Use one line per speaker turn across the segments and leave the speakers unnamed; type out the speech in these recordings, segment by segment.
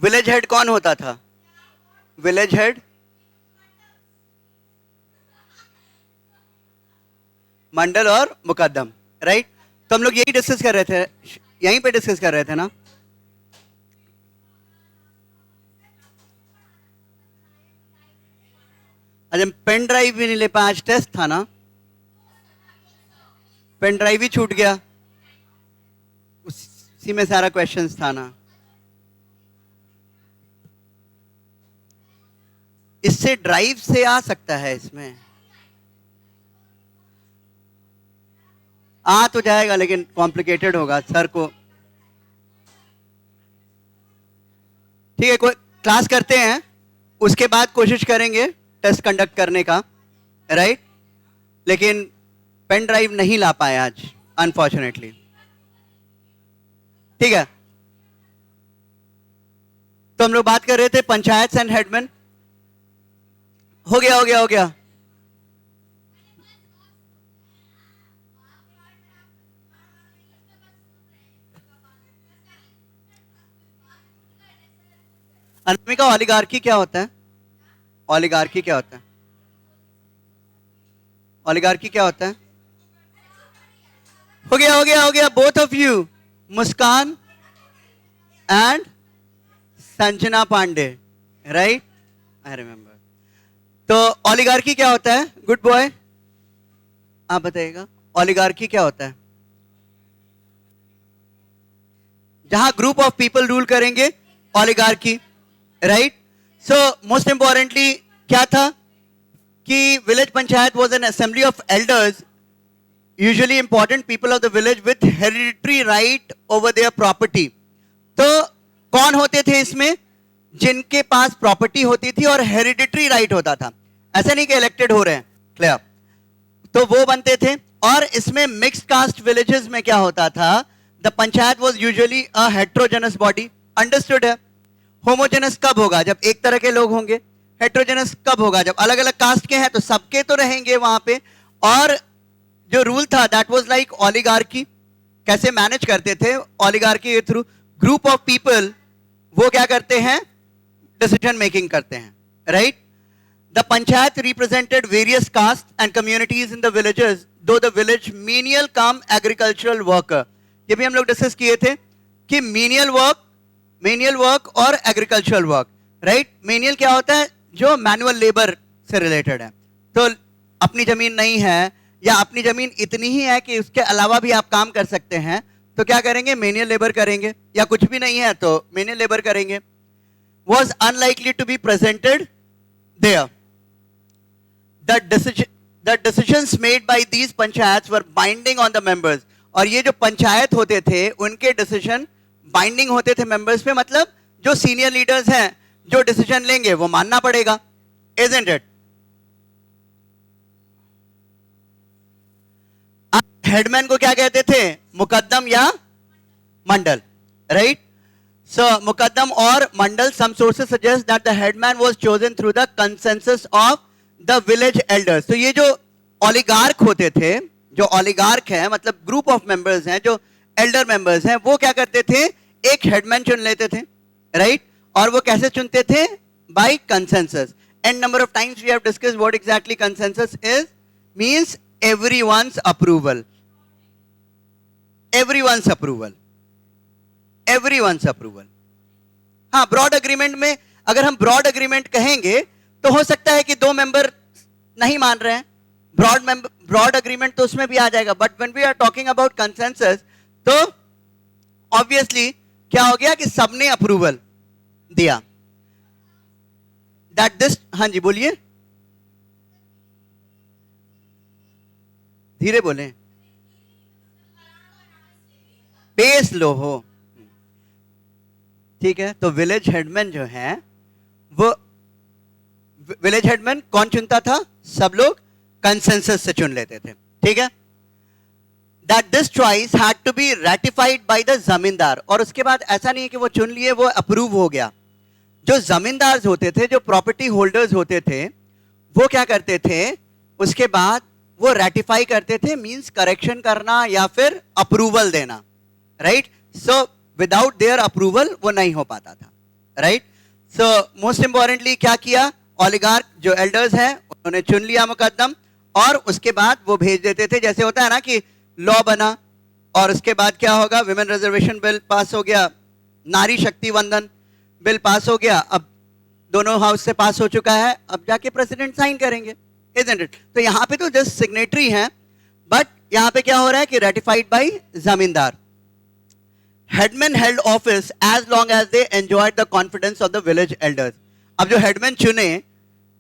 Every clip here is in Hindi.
विलेज हेड कौन होता था? विलेज हेड मंडल और मुकद्दम, राइट? तो हम लोग यही डिस्कस कर रहे थे, यहीं पे डिस्कस कर रहे थे ना। अच्छा, पेन ड्राइव भी नहीं ले पाए, आज टेस्ट था ना, पेन ड्राइव ही छूट गया, उसी में सारा क्वेश्चंस था ना। इससे ड्राइव से आ सकता है, इसमें आ तो जाएगा लेकिन कॉम्प्लिकेटेड होगा सर को। ठीक है, कोई क्लास करते हैं, उसके बाद कोशिश करेंगे टेस्ट कंडक्ट करने का, राइट? लेकिन पेन ड्राइव नहीं ला पाए आज अनफॉर्चुनेटली। ठीक है, तो हम लोग बात कर रहे थे पंचायत एंड हेडमैन। हो गया हो गया हो गया। अनामिका, ओलिगार्की क्या होता है? ओलिगार्की क्या होता है? ओलिगार्की क्या होता है? हो गया हो गया हो गया, both of you, Muskan and Sanjana Pandey, right? I remember. तो ओलिगार्की क्या होता है? गुड बॉय, आप बताइएगा, ओलिगार्की क्या होता है? जहां ग्रुप ऑफ पीपल रूल करेंगे, oligarchy, right? So most importantly क्या था कि village panchayat was an assembly of elders, usually important people of the village with hereditary right over their property. तो कौन होते थे इसमें? जिनके पास प्रॉपर्टी होती थी और हेरिडिटरी राइट होता था, ऐसा नहीं कि इलेक्टेड हो रहे हैं, क्लियर? तो वो बनते थे। और इसमें मिक्स्ड कास्ट विलेजेस में क्या होता था? The panchayat was usually a heterogeneous body, understood है? होमोजेनस कब होगा? जब एक तरह के लोग होंगे। हेट्रोजेनस कब होगा? जब अलग अलग कास्ट के हैं तो सबके तो रहेंगे वहां पे। और जो रूल था दैट वाज लाइक ओलिगार्की। कैसे मैनेज करते थे? ओलिगार्की के थ्रू ग्रुप ऑफ पीपल, वो क्या करते हैं? डिसीजन मेकिंग करते हैं, right? The panchayat represented various caste and communities in the villages, though the village menial cum agricultural worker. ये भी हम लोग डिस्कस किए थे कि मीनियल वर्क और एग्रीकल्चरल वर्क, राइट? मीनियल क्या होता है? जो मैनुअल लेबर से रिलेटेड है। तो अपनी जमीन नहीं है या अपनी जमीन इतनी ही है कि उसके अलावा भी आप काम कर सकते हैं, तो क्या करेंगे? मैनुअल लेबर करेंगे। या कुछ भी नहीं है तो मैनुअल लेबर करेंगे। was unlikely to be presented there. The decisions made by these panchayats were binding on the members. और ये जो पंचायत होते थे उनके डिसीजन बाइंडिंग होते थे मेंबर्स पे, मतलब जो सीनियर लीडर्स हैं जो डिसीजन लेंगे वो मानना पड़ेगा, isn't it? हेडमैन को क्या कहते थे? मुकद्दम या मंडल, राइट? So मुकद्दम और मंडल, some sources suggest that the headman was chosen through the consensus of the village elders. तो ये जो ओलिगार्क होते थे, जो ओलिगार्क है मतलब ग्रुप ऑफ मेंबर्स हैं, जो एल्डर मेंबर्स हैं, वो क्या करते थे? एक हेडमैन चुन लेते थे, राइट? और वो कैसे चुनते थे? By consensus. And number of times we have discussed what exactly consensus is, means everyone's approval, everyone's approval, everyone's approval. हाँ, ब्रॉड अग्रीमेंट में अगर हम ब्रॉड अग्रीमेंट कहेंगे तो हो सकता है कि दो मेंबर नहीं मान रहे हैं, ब्रॉड अग्रीमेंट तो उसमें भी आ जाएगा। But when we are talking about consensus तो ऑब्वियसली क्या हो गया कि सबने अप्रूवल दिया दैट दिस। हाँ जी बोलिए, धीरे बोलें, बेस लो हो, ठीक है? तो विलेज हेडमैन जो है वो, विलेज हेडमैन कौन चुनता था? सब लोग कंसेंसस से चुन लेते थे, ठीक है? That this choice had to be ratified by the zamindar. और उसके बाद ऐसा नहीं है कि वो चुन लिए, वो अप्रूव हो गया। जो जमींदार होते थे, जो प्रॉपर्टी होल्डर्स होते थे, वो क्या करते थे? उसके बाद वो रैटिफाई करते थे, मींस करेक्शन करना या फिर अप्रूवल देना, right? So without their approval वो नहीं हो पाता था, राइट. सो मोस्ट इंपॉर्टेंटली क्या किया, ओलिगार्क जो एल्डर्स हैं उन्होंने चुन लिया मुकद्दम, और उसके बाद वो भेज देते थे. जैसे होता है ना कि लॉ बना और उसके बाद क्या होगा, विमेन रिजर्वेशन बिल पास हो गया, नारी शक्ति वंदन बिल पास हो गया, अब दोनों हाउस से पास हो चुका है, अब जाके प्रेसिडेंट साइन करेंगे, isn't it? तो यहाँ पे तो जस्ट सिग्नेटरी हैं, बट यहाँ पे क्या हो रहा है कि ratified by zamindar. Headman held office as long as they enjoyed the confidence of the village elders. अब जो हेडमैन चुने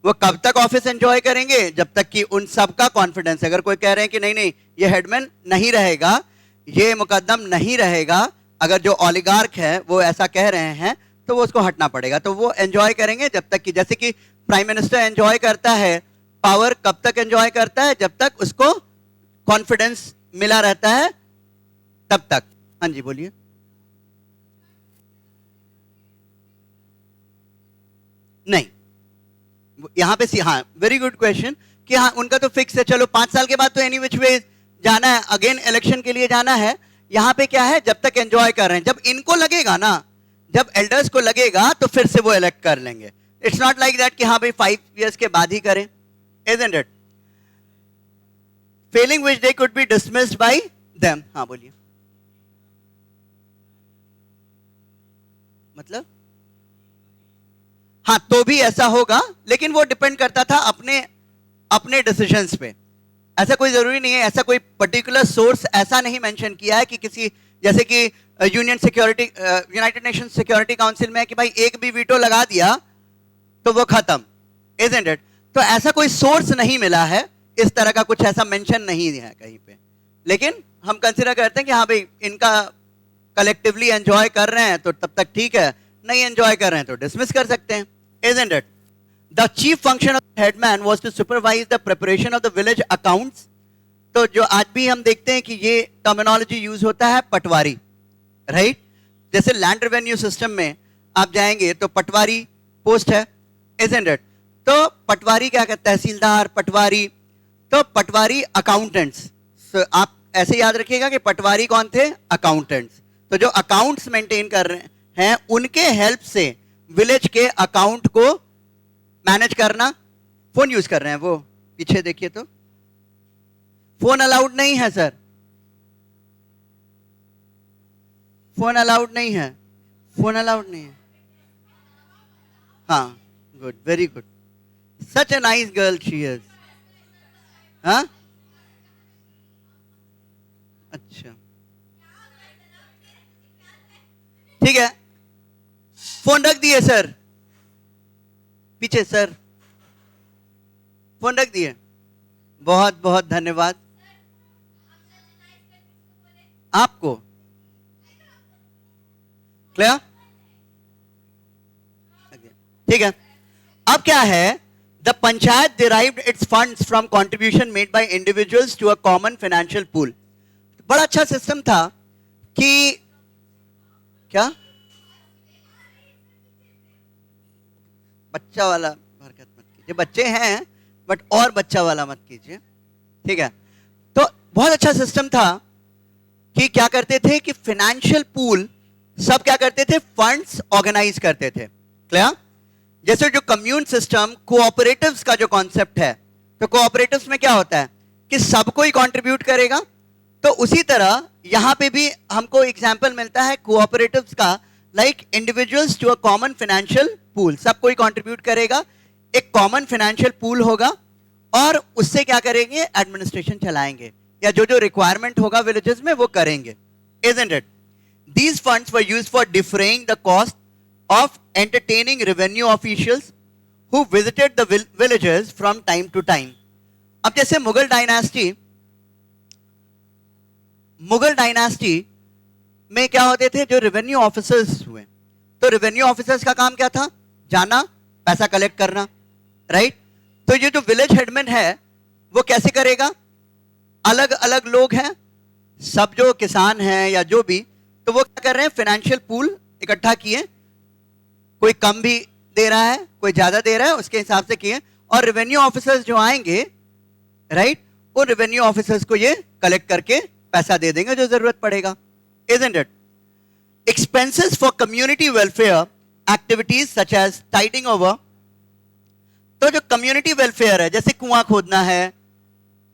वो कब तक ऑफिस एंजॉय करेंगे, जब तक कि उन सब का कॉन्फिडेंस. अगर कोई कह रहे हैं कि नहीं नहीं ये हेडमैन नहीं रहेगा, ये मुकद्दम नहीं रहेगा, अगर जो ओलिगार्क है वो ऐसा कह रहे हैं तो वो उसको हटना पड़ेगा. तो वो एंजॉय करेंगे जब तक कि, जैसे कि प्राइम मिनिस्टर एंजॉय करता है पावर, कब तक एंजॉय करता है, जब तक उसको कॉन्फिडेंस मिला रहता है तब तक. हाँ जी बोलिए. नहीं, यहां पे हाँ वेरी गुड क्वेश्चन कि हाँ उनका तो फिक्स है, चलो 5 साल के बाद तो एनी विच वे जाना है, अगेन इलेक्शन के लिए जाना है. यहां पे क्या है, जब तक एंजॉय कर रहे हैं, जब इनको लगेगा ना, जब एल्डर्स को लगेगा तो फिर से वो इलेक्ट कर लेंगे. इट्स नॉट लाइक दैट कि हाँ भाई 5 इयर्स के बाद ही करें, isn't it? Failing which they could be dismissed by them. हाँ बोलिए. मतलब हाँ तो भी ऐसा होगा, लेकिन वो डिपेंड करता था अपने अपने डिसीजंस पे. ऐसा कोई जरूरी नहीं है, ऐसा कोई पर्टिकुलर सोर्स ऐसा नहीं मेंशन किया है कि किसी, जैसे कि union security United nation security council में है कि भाई एक भी वीटो लगा दिया तो वो खत्म, isn't it? तो ऐसा कोई सोर्स नहीं मिला है, इस तरह का कुछ ऐसा मेंशन नहीं है कहीं पे. लेकिन हम कंसीडर करते हैं कि हाँ भाई इनका कलेक्टिवली एंजॉय कर रहे हैं तो तब तक ठीक है, नहीं एंजॉय कर रहे हैं तो डिसमिस कर सकते हैं, isn't it? The chief function of the headman was to supervise the preparation of the village accounts. तो जो आज भी हम देखते हैं कि ये टर्मिनोलॉजी यूज होता है पटवारी, राइट? जैसे लैंड रेवेन्यू सिस्टम में आप जाएंगे तो पटवारी पोस्ट है, isn't it? तो पटवारी क्या कहते हैं, तहसीलदार, पटवारी. तो पटवारी अकाउंटेंट्स. आप ऐसे याद रखिएगा कि पटवारी कौन थे, अकाउंटेंट्स. तो जो अकाउंट्स मेंटेन कर रहे हैं उनके हेल्प से विलेज के अकाउंट को मैनेज करना. फोन यूज कर रहे हैं वो, पीछे देखिए तो फोन अलाउड नहीं है सर, फोन अलाउड नहीं है, फोन अलाउड नहीं है. हाँ good, very good, such a nice girl she is. हाँ अच्छा ठीक है, फोन रख दिए सर, पीछे सर फोन रख दिए. बहुत बहुत धन्यवाद आपको. क्लियर? ठीक है. अब क्या है, the panchayat derived its funds from contribution made by individuals to a common financial pool. बड़ा अच्छा सिस्टम था कि क्या, बच्चा वाला हरकत मत कीजिए, बच्चे हैं बट और बच्चा वाला मत कीजिए, ठीक है? तो बहुत अच्छा सिस्टम था कि क्या करते थे कि फाइनेंशियल पूल सब क्या करते थे, फंड्स ऑर्गेनाइज करते थे. क्लियर? जैसे जो कम्यून सिस्टम, कोऑपरेटिव्स का जो कॉन्सेप्ट है, तो कोऑपरेटिव्स में क्या होता है कि सबको ही कंट्रीब्यूट करेगा. तो उसी तरह यहां पे भी हमको एग्जांपल मिलता है कोऑपरेटिव्स का, like individuals to a common financial pool. सब कोई कंट्रीब्यूट करेगा, एक कॉमन फाइनेंशियल पूल होगा और उससे क्या करेंगे, एडमिनिस्ट्रेशन चलाएंगे या जो जो रिक्वायरमेंट होगा विलेजेस में वो करेंगे, isn't it? These funds were used for defraying the cost of entertaining revenue officials who visited the villages from time to time. अब जैसे मुगल डायनास्टी में क्या होते थे, जो रेवेन्यू ऑफिसर्स हुए, तो रेवेन्यू ऑफिसर्स का काम क्या था, जाना पैसा कलेक्ट करना, राइट? तो ये जो विलेज हेडमैन है वो कैसे करेगा, अलग अलग लोग हैं, सब जो किसान हैं या जो भी, तो वो क्या कर रहे हैं, फाइनेंशियल पूल इकट्ठा किए, कोई कम भी दे रहा है, कोई ज्यादा दे रहा है, उसके हिसाब से किए, और रेवेन्यू ऑफिसर्स जो आएंगे, राइट, उन रेवेन्यू ऑफिसर्स को ये कलेक्ट करके पैसा दे देंगे जो जरूरत पड़ेगा, isn't it? Expenses for community welfare activities such as tiding over. तो जो कम्युनिटी वेलफेयर है, जैसे कुआं खोदना है,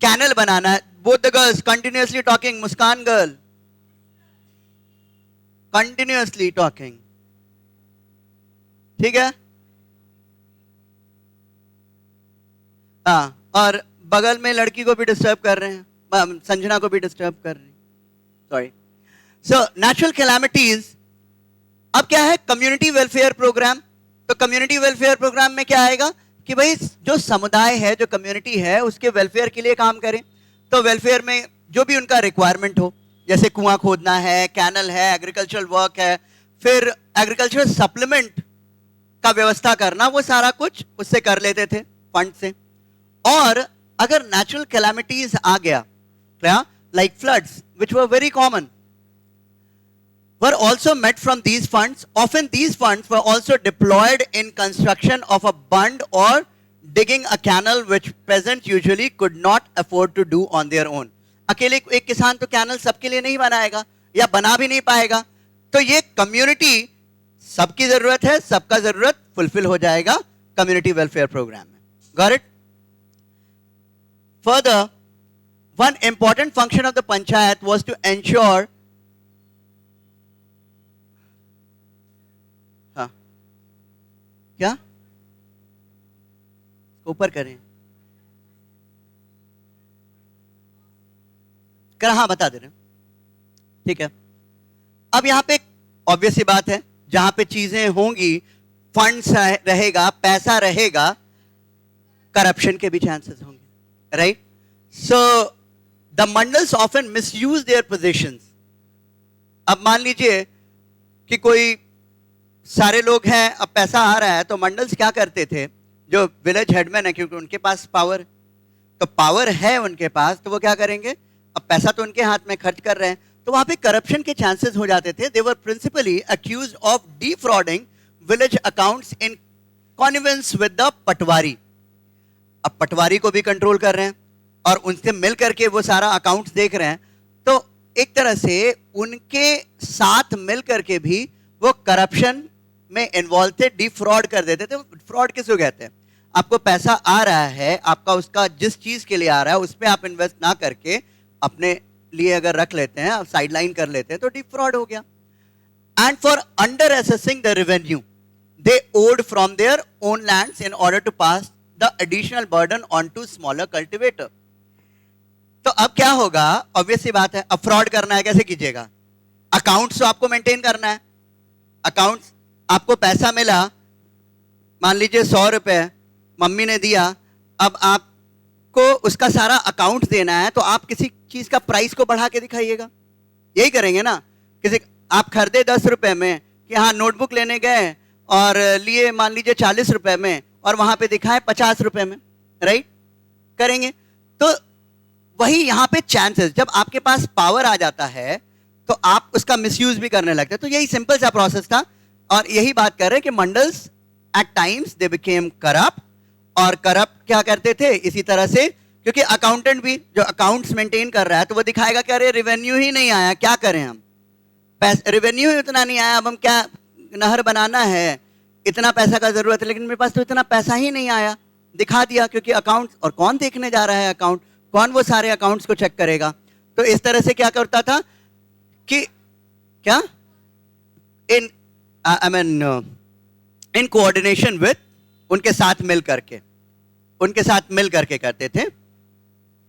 कैनल बनाना है, both the girls continuously talking, Muskan girl continuously talking, ठीक है। हाँ, और बगल में लड़की को भी डिस्टर्ब कर रहे हैं, संजना को भी डिस्टर्ब कर रहे हैं, सॉरी। सो नेचुरल कैलामिटीज, अब क्या है, कम्युनिटी वेलफेयर प्रोग्राम। तो कम्युनिटी वेलफेयर प्रोग्राम में क्या आएगा कि भाई जो समुदाय है, जो कम्युनिटी है, उसके वेलफेयर के लिए काम करें। तो वेलफेयर में जो भी उनका रिक्वायरमेंट हो, जैसे कुआं खोदना है, कैनल है, एग्रीकल्चरल वर्क है, फिर एग्रीकल्चरल सप्लीमेंट का व्यवस्था करना, वो सारा कुछ उससे कर लेते थे फंड से। और अगर नेचुरल कैलामिटीज आ गया, क्या, like floods which were very common, were also met from these funds. Often these funds were also deployed in construction of a bund or digging a canal which peasants usually could not afford to do on their own. अकेले एक किसान तो कैनल सबके लिए नहीं बनाएगा या बना भी नहीं पाएगा। तो ये कम्युनिटी, सबकी जरूरत है, सबका जरूरत फुलफिल हो जाएगा कम्युनिटी वेलफेयर प्रोग्राम में। Got it? Further, one important function of the panchayat was to ensure क्या ऊपर करें कर, हाँ बता दे रहे, ठीक है। अब यहां पे ऑब्वियस सी बात है, जहां पे चीजें होंगी, फंड्स रहेगा, पैसा रहेगा, करप्शन के भी चांसेस होंगे, right. So the mandals often misuse their positions. अब मान लीजिए कि कोई सारे लोग हैं, अब पैसा आ रहा है, तो मंडल्स क्या करते थे, जो विलेज हेडमैन है, क्योंकि उनके पास पावर, तो पावर है उनके पास, तो वो क्या करेंगे, अब पैसा तो उनके हाथ में खर्च कर रहे हैं, तो वहां पे करप्शन के चांसेस हो जाते थे। They were principally accused of defrauding village accounts in connivance with the patwari. अब पटवारी को भी कंट्रोल कर रहे हैं और उनसे मिल करके वो सारा अकाउंट्स देख रहे हैं, तो एक तरह से उनके साथ मिल करके भी वो करप्शन में इन्वॉल्व थे, डिफ्रॉड कर देते थे। फ्रॉड किसको कहते हैं, आपको पैसा आ रहा है, आपका उसका जिस चीज के लिए आ रहा है उस पर आप इन्वेस्ट ना करके अपने लिए अगर रख लेते हैं, आप साइडलाइन कर लेते हैं, तो डिफ्रॉड हो गया। And for under assessing the revenue they owed from their own lands in order to pass the additional burden on to smaller cultivator. तो अब क्या होगा, ऑब्वियस सी बात है, अब फ्रॉड करना है, कैसे कीजिएगा, अकाउंट्स तो आपको मेंटेन करना है। अकाउंट्स, आपको पैसा मिला, मान लीजिए 100 रुपए मम्मी ने दिया, अब आपको उसका सारा अकाउंट देना है, तो आप किसी चीज का प्राइस को बढ़ा के दिखाइएगा, यही करेंगे ना। किसी आप खरीदे 10 रुपए में, कि हाँ नोटबुक लेने गए और लिए मान लीजिए 40 रुपए में, और वहां पे दिखाए 50 रुपए में, राइट, करेंगे। तो वही यहाँ पे चांसेस, जब आपके पास पावर आ जाता है तो आप उसका मिसयूज भी करने लगते हैं। तो यही सिंपल सा प्रोसेस था, और यही बात कर रहे हैं कि mandals at times they became corrupt, और करप्ट क्या करते थे इसी तरह से, क्योंकि अकाउंटेंट भी जो अकाउंट्स मेंटेन कर रहा है, तो वो दिखाएगा कि अरे रेवेन्यू ही नहीं आया, क्या करें हम, रेवेन्यू ही उतना नहीं आया, अब हम क्या, नहर बनाना है, इतना पैसा का जरूरत है, लेकिन मेरे पास तो इतना पैसा ही नहीं आया, दिखा दिया, क्योंकि अकाउंट, और कौन देखने जा रहा है अकाउंट, कौन वो सारे अकाउंट्स को चेक करेगा। तो इस तरह से क्या करता था कि क्या, in I mean in coordination with, उनके साथ मिल करके करते थे,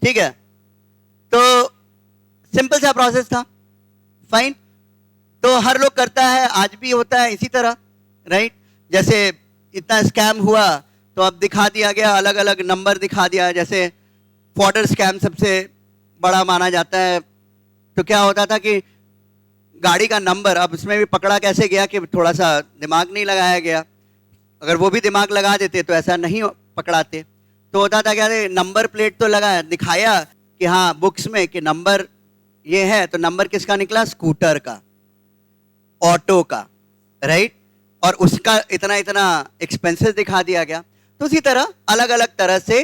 ठीक है। तो सिंपल सा प्रोसेस था, फाइन। तो हर लोग करता है, आज भी होता है इसी तरह, राइट। जैसे इतना स्कैम हुआ तो अब दिखा दिया गया, अलग अलग नंबर दिखा दिया, जैसे फॉर्डर स्कैम सबसे बड़ा माना जाता है। तो क्या होता था कि गाड़ी का नंबर, अब उसमें भी पकड़ा कैसे गया कि थोड़ा सा दिमाग नहीं लगाया गया, अगर वो भी दिमाग लगा देते तो ऐसा नहीं पकड़ाते। तो होता था क्या, नंबर प्लेट तो लगाया, दिखाया कि हाँ बुक्स में कि नंबर ये है, तो नंबर किसका निकला, स्कूटर का, ऑटो का, राइट, और उसका इतना इतना एक्सपेंसेस दिखा दिया गया। तो उसी तरह अलग अलग तरह से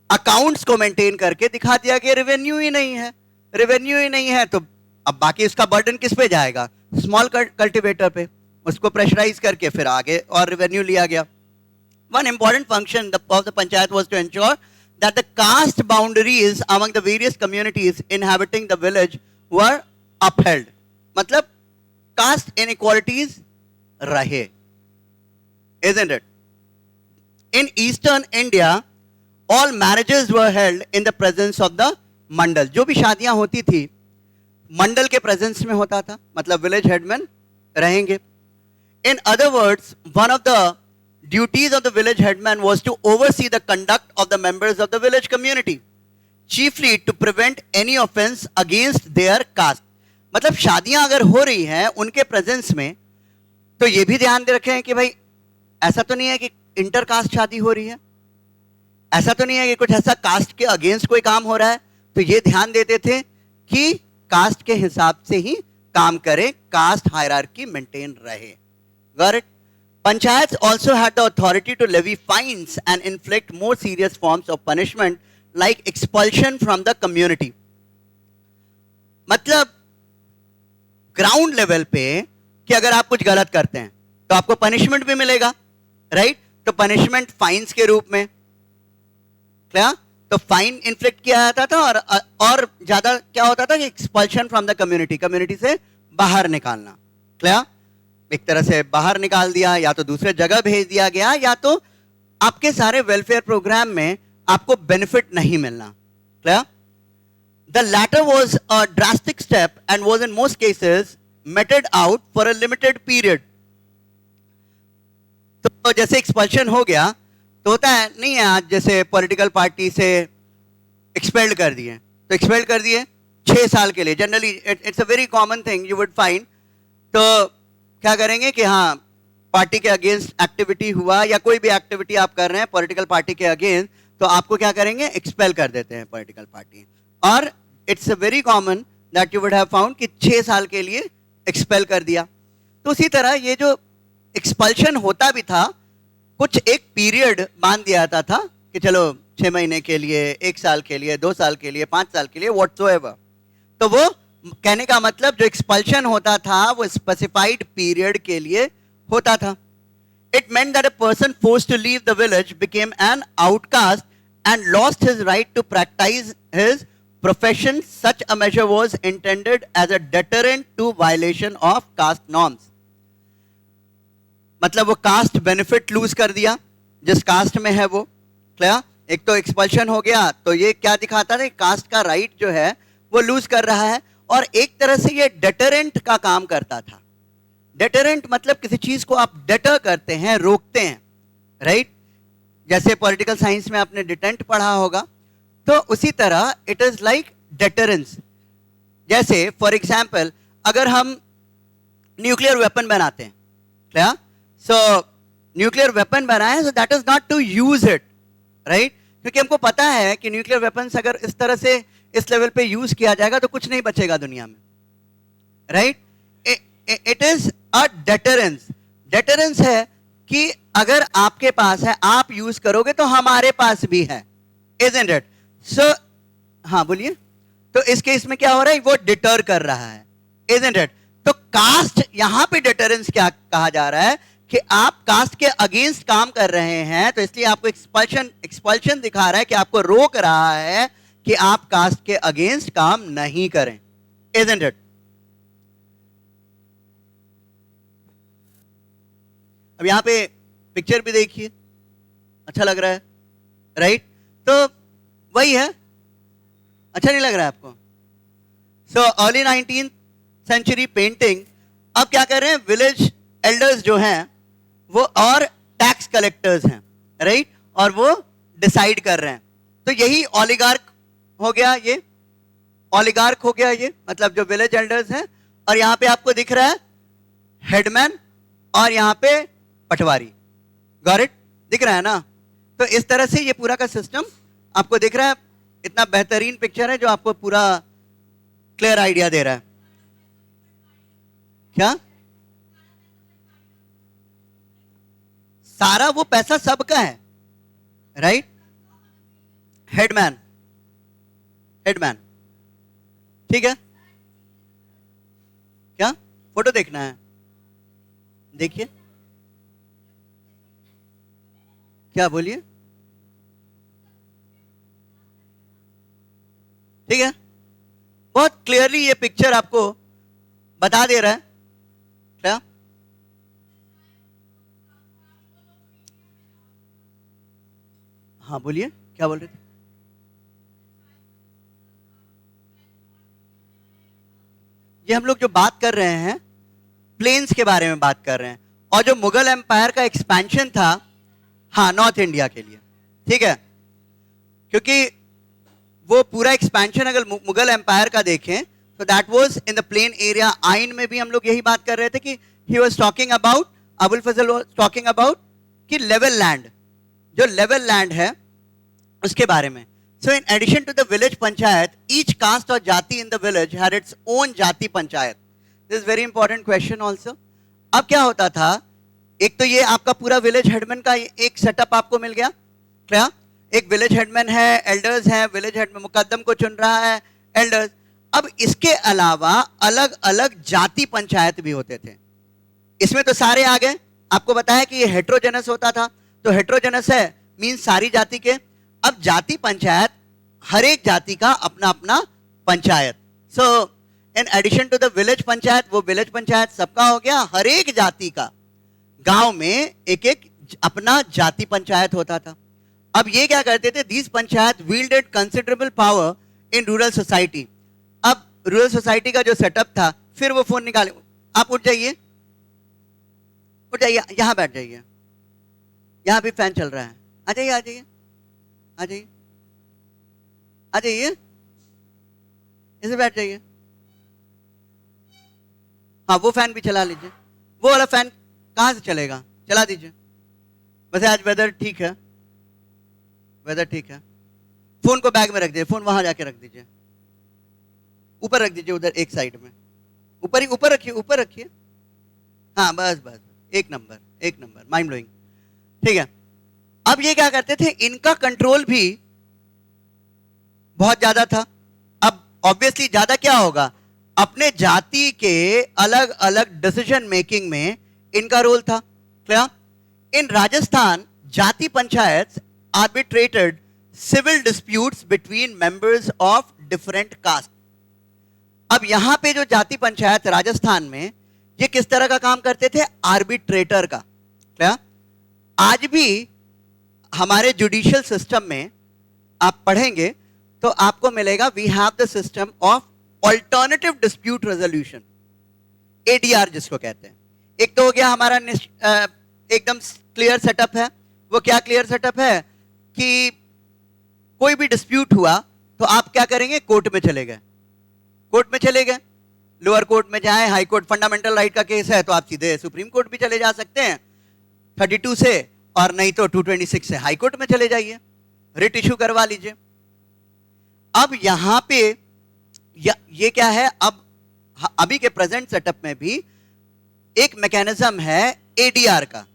अकाउंट्स को मेंटेन करके दिखा दिया कि रेवेन्यू ही नहीं है, रेवेन्यू ही नहीं है, तो अब बाकी उसका बर्डन किस पे जाएगा, स्मॉल कल्टीवेटर पे, उसको प्रेशराइज करके फिर आगे और रेवेन्यू लिया गया. One important function of the panchayat was to ensure that the caste boundaries among the various communities inhabiting the village were upheld. मतलब caste inequalities रहे, isn't it? In eastern India, all marriages were held in the presence of the मंडल. जो भी शादियां होती थी मंडल के प्रेजेंस में होता था, मतलब विलेज हेडमैन रहेंगे. In other words, one of the duties of the village headman was to oversee the conduct of the members of the village community, chiefly to prevent any offense against their caste. मतलब शादियां अगर हो रही हैं उनके प्रेजेंस में, तो ये भी ध्यान दे रखें कि भाई ऐसा तो नहीं है कि इंटर कास्ट शादी हो रही है, ऐसा तो नहीं है कि कुछ ऐसा कास्ट के अगेंस्ट कोई काम हो रहा है. तो ये ध्यान देते थे कि कास्ट के हिसाब से ही काम करें, कास्ट हायरार्की मेंटेन रहे. Got it? Panchayats also had the authority to levy fines and inflict more serious forms of punishment like expulsion from the community. मतलब ग्राउंड लेवल पे कि अगर आप कुछ गलत करते हैं तो आपको पनिशमेंट भी मिलेगा, राइट? तो पनिशमेंट फाइन्स के रूप में, क्या? तो फाइन इन्फ्लिक्ट किया जाता था और ज्यादा क्या होता था कि expulsion from the community, community से बाहर निकालना. क्या? एक तरह से बाहर निकाल दिया, या तो दूसरे जगह भेज दिया गया, या तो आपके सारे वेलफेयर प्रोग्राम में आपको बेनिफिट नहीं मिलना. क्या? The latter was a drastic step and was in most cases mated out for a limited period. तो जैसे एक्सपल्शन हो गया तो होता है नहीं है, आज जैसे पॉलिटिकल पार्टी से एक्सपेल्ड कर दिए, तो एक्सपेल्ड कर दिए 6 साल के लिए. Generally it's a very common thing you would find. तो क्या करेंगे कि हाँ पार्टी के अगेंस्ट एक्टिविटी हुआ या कोई भी एक्टिविटी आप कर रहे हैं पॉलिटिकल पार्टी के अगेंस्ट, तो आपको क्या करेंगे, एक्सपेल कर देते हैं पॉलिटिकल पार्टी. और it's a very common that you would have found कि 6 साल के लिए एक्सपेल कर दिया. तो उसी तरह ये जो एक्सपल्शन होता भी था, कुछ एक पीरियड मान दिया जाता था कि चलो 6 महीने के लिए, 1 साल के लिए, 2 साल के लिए, 5 साल के लिए, व्हाटसोएवर. तो वो कहने का मतलब जो एक्सपल्शन होता था वो स्पेसिफाइड पीरियड के लिए होता था. It meant that a person forced to leave the village became an outcast and lost his right to practise his profession. Such a measure was intended as a deterrent to violation of caste norms. मतलब वो कास्ट बेनिफिट लूज कर दिया जिस कास्ट में है वो. क्या? एक तो एक्सपल्शन हो गया, तो ये क्या दिखाता था, कास्ट का राइट जो है वो लूज कर रहा है. और एक तरह से ये डेटरेंट का काम करता था. डेटरेंट मतलब किसी चीज को आप डेटर करते हैं, रोकते हैं, राइट? जैसे पॉलिटिकल साइंस में आपने डिटेंट पढ़ा होगा, तो उसी तरह इट इज लाइक डेटरेंस. जैसे फॉर एग्जाम्पल अगर हम न्यूक्लियर वेपन बनाते हैं, क्या? सो न्यूक्लियर वेपन बनाए, so that is not to use it, right? क्योंकि हमको पता है कि न्यूक्लियर वेपन्स अगर इस तरह से इस लेवल पे यूज किया जाएगा तो कुछ नहीं बचेगा दुनिया में, right? It is a deterrence. Deterrence है कि अगर आपके पास है, आप यूज करोगे तो हमारे पास भी है, इजंट इट? सो हाँ बोलिए. तो इस केस में क्या हो रहा है, वो डिटर कर रहा है, इजंट इट? तो कास्ट यहां पे डेटरेंस क्या कहा जा रहा है कि आप कास्ट के अगेंस्ट काम कर रहे हैं, तो इसलिए आपको एक्सपल्शन दिखा रहा है कि आपको रोक रहा है कि आप कास्ट के अगेंस्ट काम नहीं करें, isn't it? अब यहां पे पिक्चर भी देखिए, अच्छा लग रहा है, राइट? तो वही है, अच्छा नहीं लग रहा है आपको? So early 19th century painting. अब क्या कर रहे हैं, विलेज एल्डर्स जो हैं वो और टैक्स कलेक्टर्स हैं, राइट? और वो डिसाइड कर रहे हैं. तो यही ओलिगार्क हो गया, ये ओलिगार्क हो गया, ये मतलब जो विलेज एल्डर्स हैं. और यहां पे आपको दिख रहा है हेडमैन और यहां पे पटवारी. Got it? दिख रहा है ना? तो इस तरह से ये पूरा का सिस्टम आपको दिख रहा है. इतना बेहतरीन पिक्चर है जो आपको पूरा क्लियर आइडिया दे रहा है. क्या? सारा वो पैसा सबका है, राइट? हेडमैन, हेडमैन, ठीक है? क्या फोटो देखना है? देखिए क्या, बोलिए। ठीक है, बहुत क्लियरली ये पिक्चर आपको बता दे रहा है। क्या? हाँ बोलिए, क्या बोल रहे थे? ये हम लोग जो बात कर रहे हैं प्लेन्स के बारे में बात कर रहे हैं, और जो मुगल एम्पायर का एक्सपेंशन था, हाँ, नॉर्थ इंडिया के लिए। ठीक है, क्योंकि वो पूरा एक्सपेंशन अगर मुगल एम्पायर का देखें तो that was in the plain area. आइन में भी हम लोग यही बात कर रहे थे कि he was talking about, Abul Fazl was talking about कि लेवल लैंड, जो लेवल लैंड है उसके बारे में। So in addition to the village panchayat, each caste और जाति in the village had its own jati panchayat. This is very important question also. अब क्या होता था, एक तो ये आपका पूरा विलेज हेडमैन का एक सेटअप आपको मिल गया। क्या? एक विलेज हेडमैन है, एल्डर्स हैं, विलेज हेडमैन मुकद्दम को चुन रहा है, एल्डर्स। अब इसके अलावा अलग अलग जाति पंचायत भी होते थे। इसमें तो सारे आ गए, आपको बताया कि ये हेट्रोजेनस होता था, तो हेट्रोजेनस है मीन सारी जाति के। अब जाति पंचायत, हर एक जाति का अपना अपना panchayat. So in addition to the village panchayat, वो विलेज पंचायत सबका हो गया, हर एक जाति का गांव में एक एक अपना जाति पंचायत होता था। अब ये क्या करते थे, these panchayat wielded considerable power in rural society। अब रूरल सोसाइटी का जो सेटअप था, फिर वो फोन निकाले, आप उठ जाइए, उठ जाइए, यहां बैठ जाइए, यहां भी फैन चल रहा है, आ जाइए, आ जाइए, आ जाइए, आ जाइए, इसे बैठ जाइए। हाँ, वो फैन भी चला लीजिए। वो वाला फैन कहां से चलेगा, चला दीजिए। वैसे आज वेदर ठीक है, वेदर ठीक है। फोन को बैग में रख दीजिए, फोन वहां जाके रख दीजिए, ऊपर रख दीजिए, उधर एक साइड में, ऊपर ही, ऊपर रखिए, ऊपर रखिए। हाँ बस बस, एक नंबर, एक नंबर, माइंड ब्लोइंग। ठीक है, अब ये क्या करते थे, इनका कंट्रोल भी बहुत ज्यादा था। अब ऑब्वियसली ज्यादा क्या होगा, अपने जाति के अलग अलग डिसीजन मेकिंग में इनका रोल था। क्या? इन राजस्थान जाति panchayat arbitrated civil disputes between members of different caste। अब यहां पे जो जाति पंचायत राजस्थान में, ये किस तरह का काम करते थे, आर्बिट्रेटर का। क्या? आज भी हमारे जुडिशियल सिस्टम में आप पढ़ेंगे तो आपको मिलेगा, we have the system of alternative dispute resolution, ADR जिसको कहते हैं। एक तो हो गया हमारा एकदम क्लियर सेटअप है। वो क्या क्लियर सेटअप है कि कोई भी डिस्प्यूट हुआ तो आप क्या करेंगे, कोर्ट में चले गए, कोर्ट में चले गए, लोअर कोर्ट में जाए, हाई कोर्ट, फंडामेंटल राइट का केस है तो आप सीधे सुप्रीम कोर्ट भी चले जा सकते हैं 32 से, और नहीं तो 226 से हाई कोर्ट में चले जाइए, रिट इशू करवा लीजिए। अब यहां पे ये क्या है, अब अभी के प्रेजेंट सेटअप में भी एक मैकेनिज्म है एडीआर का,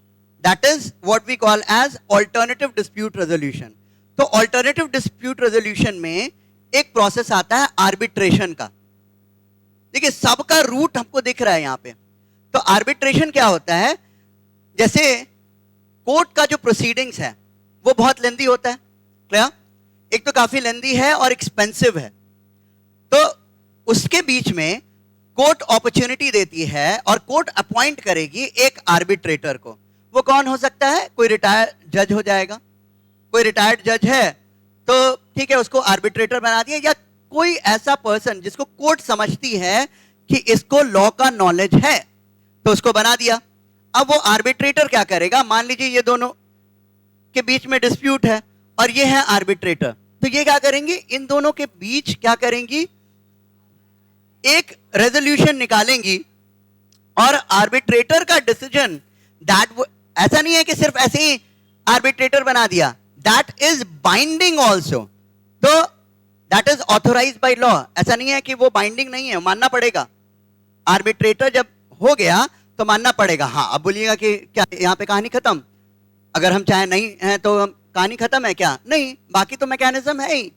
that is what we call as alternative dispute resolution. तो ऑल्टरनेटिव डिस्प्यूट रेजोल्यूशन में एक प्रोसेस आता है आर्बिट्रेशन का। देखिए सबका रूट हमको दिख रहा है यहां पे। तो आर्बिट्रेशन क्या होता है, जैसे कोर्ट का जो प्रोसीडिंग्स है वो बहुत लेंदी होता है। क्या? एक तो काफी लेंदी है और एक्सपेंसिव है, तो उसके बीच में कोर्ट अपॉर्चुनिटी देती है और कोर्ट अपॉइंट करेगी एक आर्बिट्रेटर को। वो कौन हो सकता है, कोई रिटायर्ड जज हो जाएगा, कोई रिटायर्ड जज है तो ठीक है, उसको आर्बिट्रेटर बना दिया, या कोई ऐसा पर्सन जिसको कोर्ट समझती है कि इसको लॉ का नॉलेज है तो उसको बना दिया। अब वो आर्बिट्रेटर क्या करेगा, मान लीजिए ये दोनों के बीच में डिस्प्यूट है और ये है आर्बिट्रेटर, तो ये क्या करेंगे, इन दोनों के बीच क्या करेंगी, एक रेजोल्यूशन निकालेंगी, और आर्बिट्रेटर का डिसीजन दैट, ऐसा नहीं है कि सिर्फ ऐसे ही आर्बिट्रेटर बना दिया, दैट इज बाइंडिंग ऑल्सो। तो that is authorised by law, ऐसा नहीं है कि वो बाइंडिंग नहीं है, मानना पड़ेगा। आर्बिट्रेटर जब हो गया तो मानना पड़ेगा। हाँ, अब बोलिएगा कि क्या यहां पे कहानी खत्म, अगर हम चाहे नहीं है तो कहानी खत्म है क्या, नहीं, बाकी तो मैकेनिज्म है ही।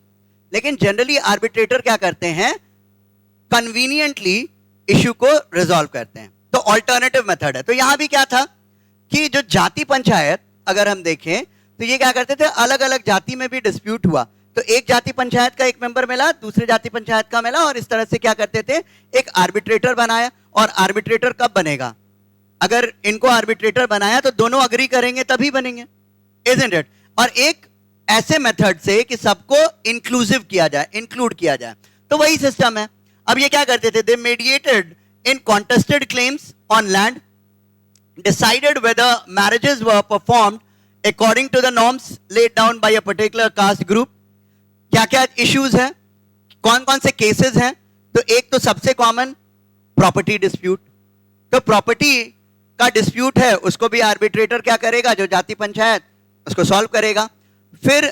लेकिन जनरली आर्बिट्रेटर क्या करते हैं, कन्वीनियंटली इश्यू को रिजॉल्व करते हैं। तो ऑल्टरनेटिव मेथड है। तो यहां भी क्या था कि जो जाति पंचायत अगर हम देखें तो ये क्या करते थे, अलग अलग जाति में भी डिस्प्यूट हुआ तो एक जाति पंचायत का एक मेंबर मिला, दूसरे जाति पंचायत का मिला, और इस तरह से क्या करते थे, एक आर्बिट्रेटर बनाया। और आर्बिट्रेटर कब बनेगा, अगर इनको आर्बिट्रेटर बनाया तो दोनों अग्री करेंगे तभी बनेंगे, इजंट इट। और एक ऐसे मेथड से कि सबको इंक्लूसिव किया जाए, इंक्लूड किया जाए, तो वही सिस्टम है। अब ये क्या करते थे, they mediated in contested claims on land, decided whether marriages were performed according to the norms laid down by a particular caste group। क्या क्या इश्यूज हैं, कौन कौन से केसेस हैं, तो एक तो सबसे कॉमन प्रॉपर्टी डिस्प्यूट, तो प्रॉपर्टी का डिस्प्यूट है उसको भी आर्बिट्रेटर क्या करेगा, जो जाति पंचायत उसको सॉल्व करेगा। फिर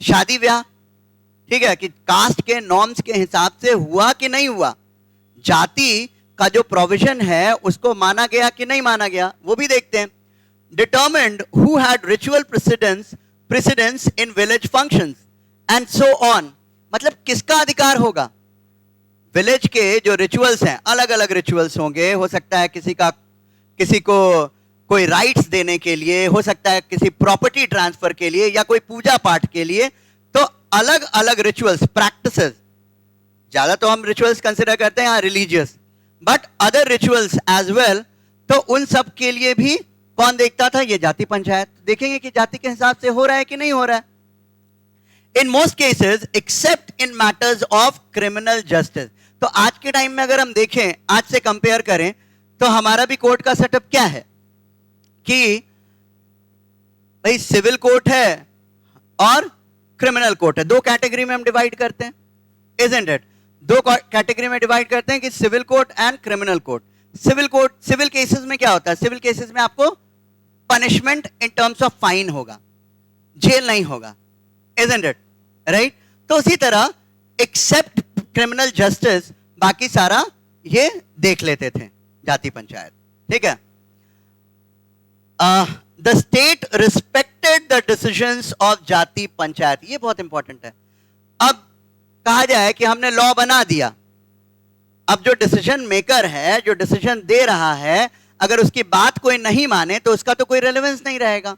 शादी ब्याह, ठीक है, कि कास्ट के नॉर्म्स के हिसाब से हुआ कि नहीं हुआ, जाति का जो प्रोविजन है उसको माना गया कि नहीं माना गया, वो भी देखते हैं। Determined who had ritual precedence in village functions and so on, मतलब किसका अधिकार होगा, विलेज के जो रिचुअल्स हैं, अलग अलग रिचुअल्स होंगे, हो सकता है किसी को कोई राइट्स देने के लिए, हो सकता है किसी प्रॉपर्टी ट्रांसफर के लिए, या कोई पूजा पाठ के लिए, तो अलग अलग रिचुअल्स प्रैक्टिसेस, ज्यादा तो हम रिचुअल्स कंसिडर करते हैं religious, but other rituals as well, तो उन सब के लिए भी कौन देखता था, ये जाति पंचायत देखेंगे कि जाति के हिसाब से हो रहा है कि नहीं हो रहा है। In most cases accept in matters of criminal justice, तो आज के टाइम में अगर हम देखें, आज से कंपेयर करें, तो हमारा भी कोर्ट का सेटअप क्या है कि भाई सिविल कोर्ट है और क्रिमिनल कोर्ट है, दो कैटेगरी में हम डिवाइड करते हैं, इजंट इट, दो कैटेगरी में डिवाइड करते हैं कि civil court and criminal court. Civil cases में क्या होता है, सिविल केसेस में आपको punishment in terms of fine होगा, जेल नहीं होगा, इजंट इट, राइट। तो उसी तरह एक्सेप्ट क्रिमिनल जस्टिस, बाकी सारा ये देख लेते थे जाति पंचायत, ठीक है। The state respected the decisions of जाति पंचायत, ये बहुत इंपॉर्टेंट है। अब कहा जाए कि हमने लॉ बना दिया, अब जो डिसीजन मेकर है, जो डिसीजन दे रहा है, अगर उसकी बात कोई नहीं माने तो उसका तो कोई रेलेवेंस नहीं रहेगा,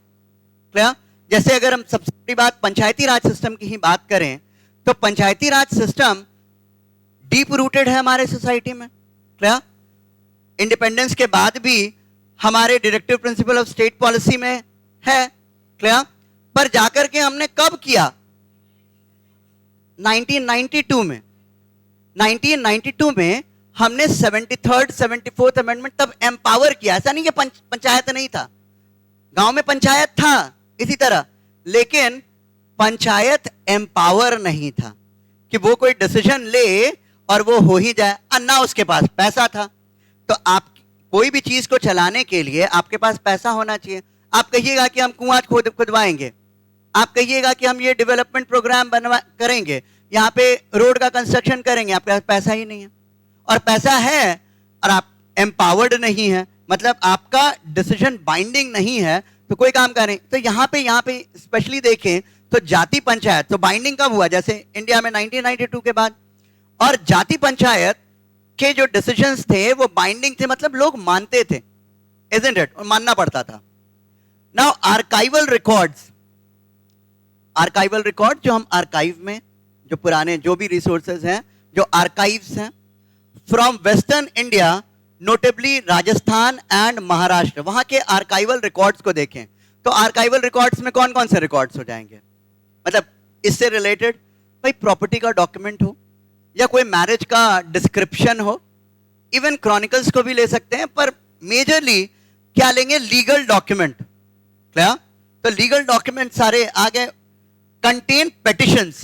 क्लियर। जैसे अगर हम सबसे बड़ी बात पंचायती राज सिस्टम की ही बात करें, तो पंचायती राज सिस्टम डीप रूटेड है हमारे सोसाइटी में, क्लियर। इंडिपेंडेंस के बाद भी हमारे directive principle of state policy में है, क्लियर। पर जाकर के हमने कब किया, 1992 में, 1992 में हमने 73rd 74th अमेंडमेंट तब एम्पावर किया। ऐसा नहीं कि पंचायत नहीं था, गांव में पंचायत था इसी तरह, लेकिन पंचायत एम्पावर नहीं था कि वो कोई डिसीजन ले और वो हो ही जाए, अन्ना उसके पास पैसा था। तो आप कोई भी चीज को चलाने के लिए आपके पास पैसा होना चाहिए। आप कहिएगा कि हम कुआं खुदवाएंगे, आप कहिएगा कि हम ये डेवलपमेंट प्रोग्राम करेंगे, यहाँ पे रोड का कंस्ट्रक्शन करेंगे, आपके पास पैसा ही नहीं है। और पैसा है और आप एम्पावर्ड नहीं है, मतलब आपका डिसीजन बाइंडिंग नहीं है, तो कोई काम करें। तो यहाँ पे स्पेशली देखें तो जाति पंचायत तो बाइंडिंग कब हुआ, जैसे इंडिया में 1992 के बाद, और जाति पंचायत के जो डिसीजंस थे वो बाइंडिंग थे, मतलब लोग मानते थे, इजंट इट, और मानना पड़ता था। नाउ आर्काइवल रिकॉर्ड जो हम आर्काइव में, जो पुराने जो भी रिसोर्सेज हैं, जो आर्काइव्स हैं from western India, notably Rajasthan and Maharashtra, वहां के आर्काइवल रिकॉर्ड्स को देखें तो आर्काइवल रिकॉर्ड्स में कौन कौन से रिकॉर्ड्स हो जाएंगे, मतलब इससे रिलेटेड भाई प्रॉपर्टी का डॉक्यूमेंट हो, या कोई मैरिज का डिस्क्रिप्शन हो, इवन क्रॉनिकल्स को भी ले सकते हैं, पर मेजरली क्या लेंगे, लीगल डॉक्यूमेंट, क्या। तो लीगल डॉक्यूमेंट सारे आ गए। कंटेन पेटिशंस,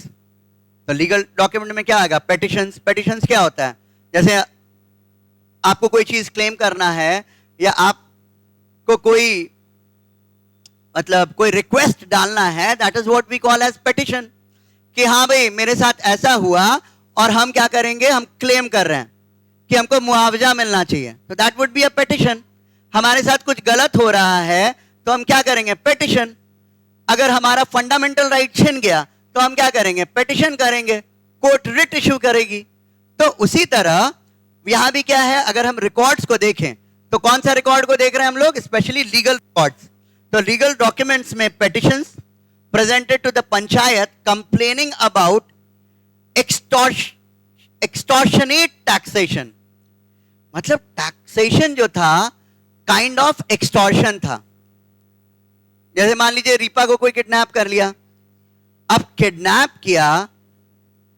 तो लीगल डॉक्यूमेंट में क्या आएगा, पेटिशंस। पेटिशंस क्या होता है, जैसे आपको कोई चीज क्लेम करना है, या आपको कोई मतलब कोई रिक्वेस्ट डालना है, that is what we call as petition, कि हाँ भाई मेरे साथ ऐसा हुआ और हम क्या करेंगे, हम क्लेम कर रहे हैं कि हमको मुआवजा मिलना चाहिए, तो that would be a petition. हमारे साथ कुछ गलत हो रहा है तो हम क्या करेंगे, पेटिशन। अगर हमारा फंडामेंटल राइट छिन गया तो हम क्या करेंगे, पेटिशन करेंगे, कोर्ट रिट इशू करेगी। तो उसी तरह यहां भी क्या है, अगर हम रिकॉर्ड्स को देखें तो कौन सा रिकॉर्ड को देख रहे हैं हम लोग? Specially legal records. तो लीगल डॉक्यूमेंट्स में petitions presented to the panchayat complaining about extortionate taxation. मतलब टैक्सेशन जो था काइंड ऑफ एक्सटॉर्शन था. जैसे मान लीजिए रीपा को कोई किडनैप कर लिया. अब किडनैप किया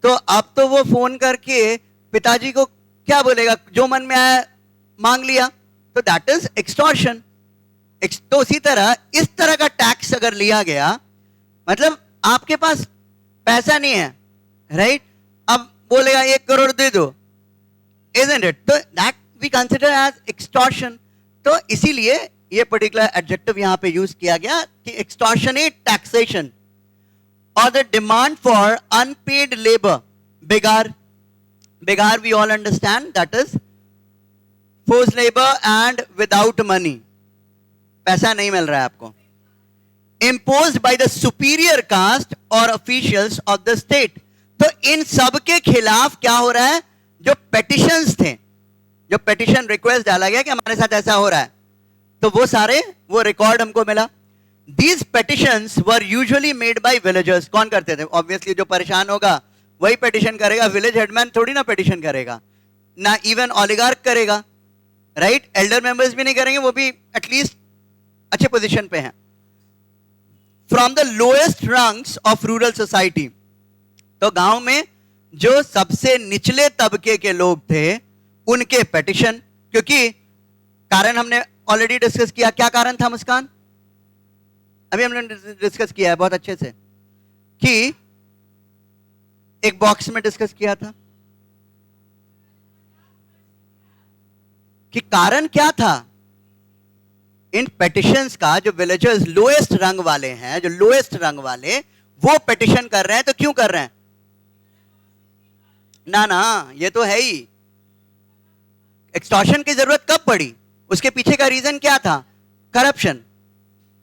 तो अब तो वो फोन करके पिताजी को क्या बोलेगा? जो मन में आया मांग लिया. तो दैट इज एक्सटॉर्शन. तो उसी तरह इस तरह का टैक्स अगर लिया गया, मतलब आपके पास पैसा नहीं है, राइट? अब बोलेगा 1 करोड़ दे दो, isn't it? तो that we consider as extortion. तो इसीलिए ये पर्टिकुलर एडजेक्टिव यहां पे यूज किया गया कि एक्सटॉर्शनेट टैक्सेशन और the demand for unpaid labour. Begar, begar we all understand that is force labour and without money. पैसा नहीं मिल रहा है आपको. imposed by the superior caste or officials of the state. तो इन सब के खिलाफ क्या हो रहा है? जो पेटिशंस थे, जो पेटिशन रिक्वेस्ट डाला गया कि हमारे साथ ऐसा हो रहा है, तो वो सारे वो रिकॉर्ड हमको मिला. These petitions were usually made by villagers. कौन करते थे? ऑब्वियसली जो परेशान होगा वही पेटिशन करेगा. विलेज हेडमैन थोड़ी ना पेटिशन करेगा, ना इवन ऑलिगार्क करेगा, राइट? एल्डर मेंबर्स भी नहीं करेंगे, वो भी एटलीस्ट अच्छे पोजीशन पे हैं. From the lowest rungs of rural society. तो गांव में जो सबसे निचले तबके के लोग थे उनके पेटिशन. क्योंकि कारण हमने ऑलरेडी डिस्कस किया. क्या कारण था मुस्कान? अभी हमने डिस्कस किया है बहुत अच्छे से, कि एक बॉक्स में डिस्कस किया था कि कारण क्या था इन पेटिशंस का. जो विलेजर्स लोएस्ट रंग वाले हैं, जो लोएस्ट रंग वाले, वो पेटिशन कर रहे हैं. तो क्यों कर रहे हैं? ना ना, ये तो है ही. एक्सटॉर्शन की जरूरत कब पड़ी? उसके पीछे का रीजन क्या था? करप्शन.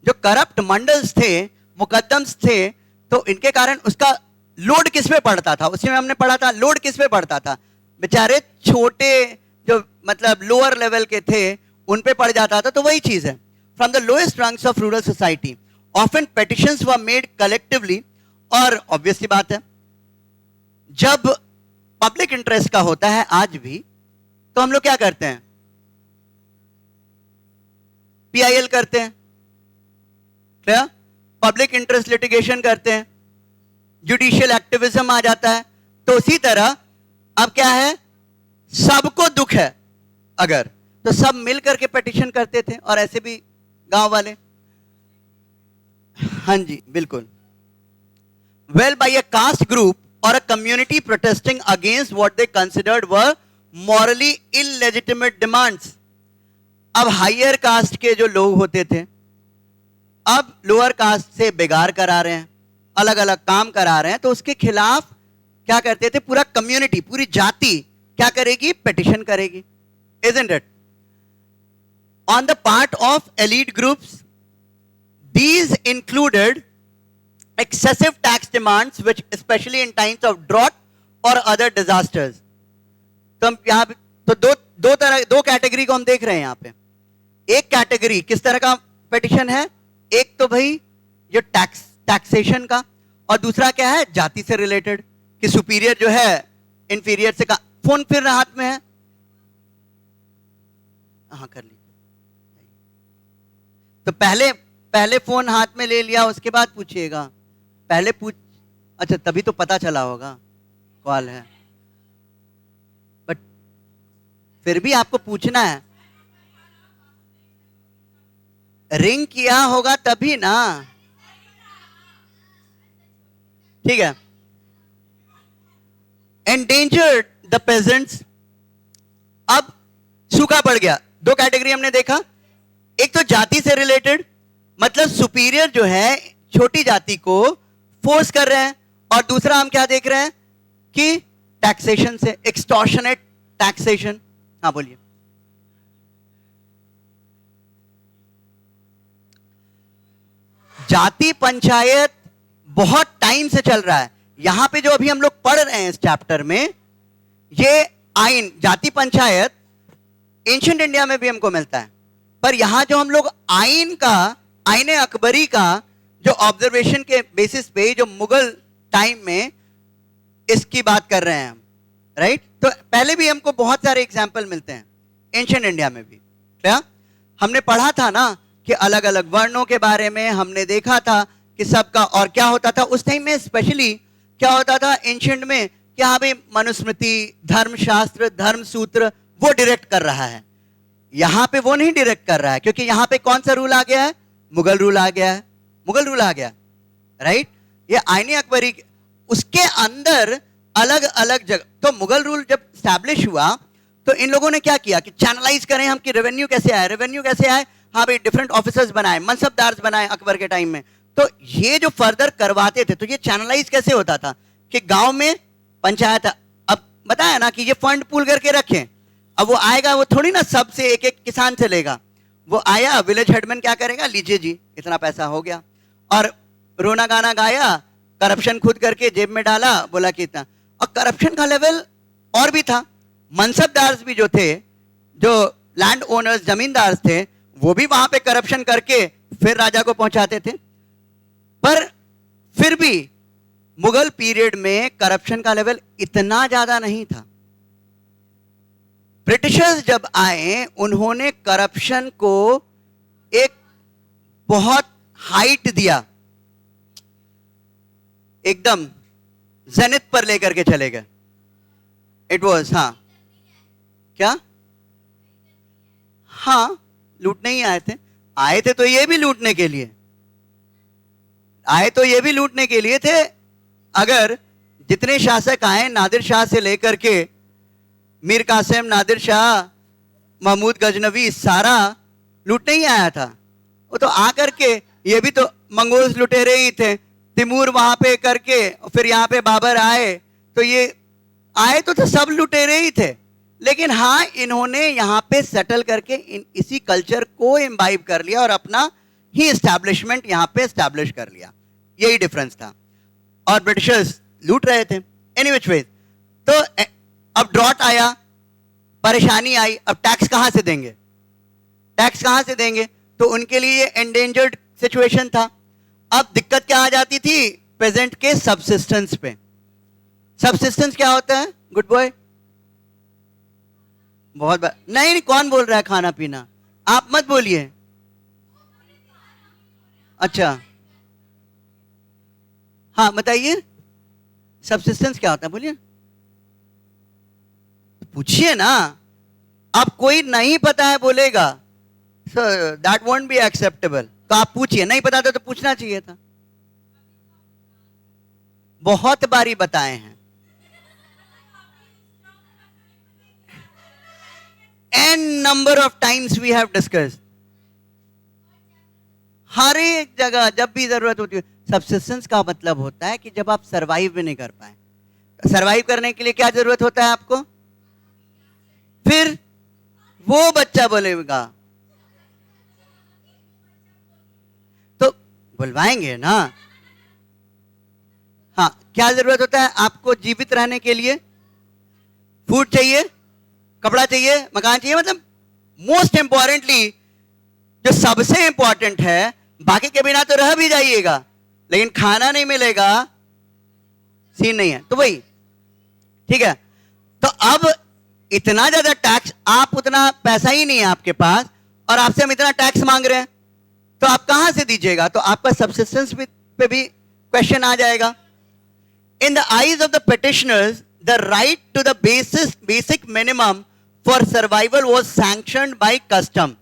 जो करप्ट मंडल्स थे, मुकद्दम्स थे, तो इनके कारण उसका लोड किस पे पड़ता था? उसमें हमने पढ़ा था लोड किस पे पड़ता था. बेचारे छोटे जो मतलब लोअर लेवल के थे उन पे पड़ जाता था. तो वही चीज है. From the lowest rungs of rural society often petitions were made collectively. और ऑब्वियसली बात है, जब पब्लिक इंटरेस्ट का होता है आज भी, तो हम लोग क्या करते हैं? पीआईएल करते हैं, क्या? पब्लिक इंटरेस्ट लिटिगेशन करते हैं, जुडिशियल एक्टिविज्म आ जाता है. तो उसी तरह अब क्या है? सबको दुख है अगर, तो सब मिल करके पेटिशन करते थे. और ऐसे भी गांव वाले. हाँ जी बिल्कुल. Well, by a caste group or a community protesting against what they considered were morally illegitimate demands. अब हायर कास्ट के जो लोग होते थे, अब लोअर कास्ट से बेगार करा रहे हैं, अलग अलग काम करा रहे हैं, तो उसके खिलाफ क्या करते थे? पूरा कम्युनिटी, पूरी जाति क्या करेगी? पेटिशन करेगी. Isn't it? On the part of elite groups, these included excessive tax demands, which especially in times of drought or other disasters. तो हम यहाँ तो दो कैटेगरी को हम देख रहे हैं यहाँ पे. एक कैटेगरी किस तरह का पेटिशन है? एक तो भाई जो टैक्सेशन का, और दूसरा क्या है? जाति से रिलेटेड, कि सुपीरियर जो है इंफीरियर से का. फोन फिर हाथ में है, हाँ कर ली. तो पहले फोन हाथ में ले लिया, उसके बाद पूछिएगा. पहले पूछ, अच्छा तभी तो पता चला होगा कॉल है, बट फिर भी आपको पूछना है. रिंग किया होगा तभी ना. ठीक है. Endangered the pageants. अब सूखा पड़ गया. दो कैटेगरी हमने देखा. एक तो जाति से रिलेटेड, मतलब सुपीरियर जो है छोटी जाति को फोर्स कर रहे हैं, और दूसरा हम क्या देख रहे हैं कि टैक्सेशन से, एक्सटॉर्शनेट टैक्सेशन. हाँ बोलिए. जाति पंचायत बहुत टाइम से चल रहा है. यहां पे जो अभी हम लोग पढ़ रहे हैं इस चैप्टर में, ये आइन जाति पंचायत एंशियंट इंडिया में भी हमको मिलता है, पर यहां जो हम लोग आईने अकबरी का जो ऑब्जर्वेशन के बेसिस पे जो मुगल टाइम में इसकी बात कर रहे हैं हम, राइट? तो पहले भी हमको बहुत सारे एग्जाम्पल मिलते हैं एंशियंट इंडिया में भी। क्या हमने पढ़ा था ना कि अलग अलग वर्णों के बारे में हमने देखा था कि सबका, और क्या होता था उस टाइम में स्पेशली, क्या होता था एंशियंट में कि हाँ भाई मनुस्मृति, धर्मशास्त्र, धर्म सूत्र वो डायरेक्ट कर रहा है। यहां पे वो नहीं डायरेक्ट कर रहा है, क्योंकि यहां पे कौन सा रूल आ गया है? मुगल रूल आ गया है, मुगल रूल आ गया, राइट? ये आईने अकबरी उसके अंदर अलग अलग जगह। तो मुगल रूल जब स्टैब्लिश हुआ तो इन लोगों ने क्या किया कि चैनलाइज करें हम कि रेवेन्यू कैसे आए, रेवेन्यू कैसे आए, हाँ भाई डिफरेंट ऑफिसर्स बनाए, मनसबदार बनाए अकबर के टाइम में। तो ये जो फर्दर करवाते थे तो ये चैनलाइज कैसे होता था कि गांव में पंचायत, अब बताया ना कि ये फंड पूल करके रखें, अब वो आएगा, वो थोड़ी ना सबसे एक एक किसान से लेगा, वो आया विलेज हेडमैन क्या करेगा, लीजिए जी इतना पैसा हो गया, और रोना गाना गाया, करप्शन खुद करके जेब में डाला, बोला कि इतना। और करप्शन का लेवल और भी था, मनसबदार भी जो थे, जो लैंड ओनर्स, जमींदार थे, वो भी वहां पे करप्शन करके फिर राजा को पहुंचाते थे। पर फिर भी मुगल पीरियड में करप्शन का लेवल इतना ज्यादा नहीं था। ब्रिटिशर्स जब आए उन्होंने करप्शन को एक बहुत हाइट दिया, एकदम जेनिथ पर लेकर के चले गए। इट वॉज, हाँ क्या, हाँ लूटने ही आए थे तो ये भी लूटने के लिए आए, तो ये भी लूटने के लिए थे। अगर जितने शासक आए, नादिर शाह से लेकर के मीर कासिम, नादिर शाह, महमूद गजनवी, सारा लूटने ही आया था। वो तो आकर के, ये भी तो मंगोल्स लुटेरे ही थे, तिमूर वहां पे करके, फिर यहाँ पे बाबर आए, तो ये आए तो सब लुटेरे ही थे। लेकिन हाँ, इन्होंने यहाँ पे सेटल करके इसी कल्चर को इम्बाइब कर लिया और अपना ही एस्टैब्लिशमेंट यहाँ पे एस्टैब्लिश कर लिया, यही डिफरेंस था। और ब्रिटिशर्स लूट रहे थे एनी विच वे। तो अब ड्रॉट आया, परेशानी आई, अब टैक्स कहां से देंगे, टैक्स कहां से देंगे? तो उनके लिए एंडेंजर्ड सिचुएशन था। अब दिक्कत क्या आ जाती थी पेजेंट के सबसिस्टेंस पे। सबसिस्टेंस क्या होता है गुड बॉय? बहुत नहीं, कौन बोल रहा है खाना पीना? आप मत बोलिए। अच्छा, हाँ बताइए, सबसिस्टेंस क्या होता है, बोलिए, पूछिए ना। अब कोई नहीं पता है बोलेगा, so that won't be acceptable. तो आप पूछिए, नहीं पता था तो पूछना चाहिए था। बहुत बारी बताए हैं, an number of times we have discussed, हर एक जगह जब भी जरूरत होती है। सबसिस्टेंस का मतलब होता है कि जब आप सरवाइव भी नहीं कर पाए, सरवाइव करने के लिए क्या जरूरत होता है आपको? फिर वो बच्चा बोलेगा तो बुलवाएंगे ना। हाँ, क्या जरूरत होता है आपको जीवित रहने के लिए? फूड चाहिए, कपड़ा चाहिए, मकान चाहिए, मतलब मोस्ट इंपॉर्टेंटली जो सबसे इंपॉर्टेंट है, बाकी के बिना तो रह भी जाइएगा, लेकिन खाना नहीं मिलेगा, सीन नहीं है। तो वही ठीक है। तो अब इतना ज्यादा टैक्स, आप उतना पैसा ही नहीं है आपके पास, और आपसे हम इतना टैक्स मांग रहे हैं, तो आप कहां से दीजिएगा? तो आपका सब्सिस्टेंस पे भी क्वेश्चन आ जाएगा। In the eyes of the petitioners, the right to the basic minimum for survival was sanctioned by custom.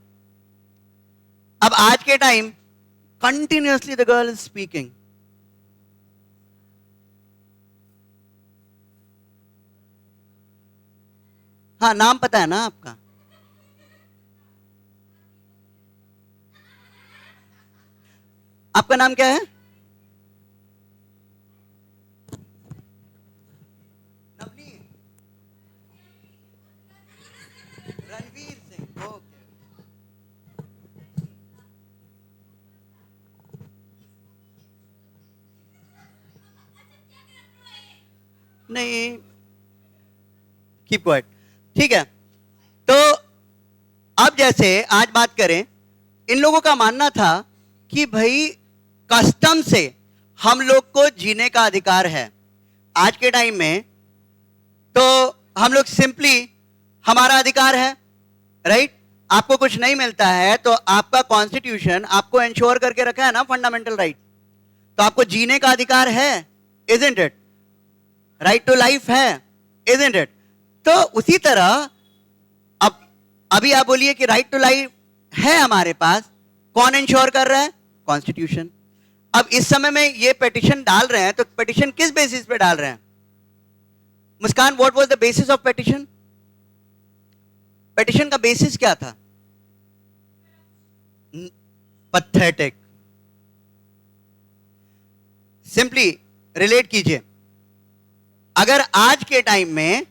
अब आज के time continuously the girl is speaking, हाँ नाम पता है ना आपका? आपका नाम क्या है? नवनीत, रणवीर सिंह, ओके। नहीं, कीप क्वाइट, ठीक है। तो अब जैसे आज बात करें, इन लोगों का मानना था कि भाई कस्टम से हम लोग को जीने का अधिकार है। आज के टाइम में तो हम लोग सिंपली हमारा अधिकार है, राइट? आपको कुछ नहीं मिलता है तो आपका कॉन्स्टिट्यूशन आपको इंश्योर करके रखा है ना फंडामेंटल राइट, तो आपको जीने का अधिकार है, isn't it? Right to life है, इजंट इट? तो उसी तरह अब अभी आप बोलिए कि राइट टू लाइफ है हमारे पास, कौन इंश्योर कर रहा है? कॉन्स्टिट्यूशन। अब इस समय में ये पिटीशन डाल रहे हैं, तो पिटीशन किस बेसिस पे डाल रहे हैं? Muskan, what was the basis of petition? Petition का बेसिस क्या था? पैथेटिक। सिंपली रिलेट कीजिए, अगर आज के टाइम में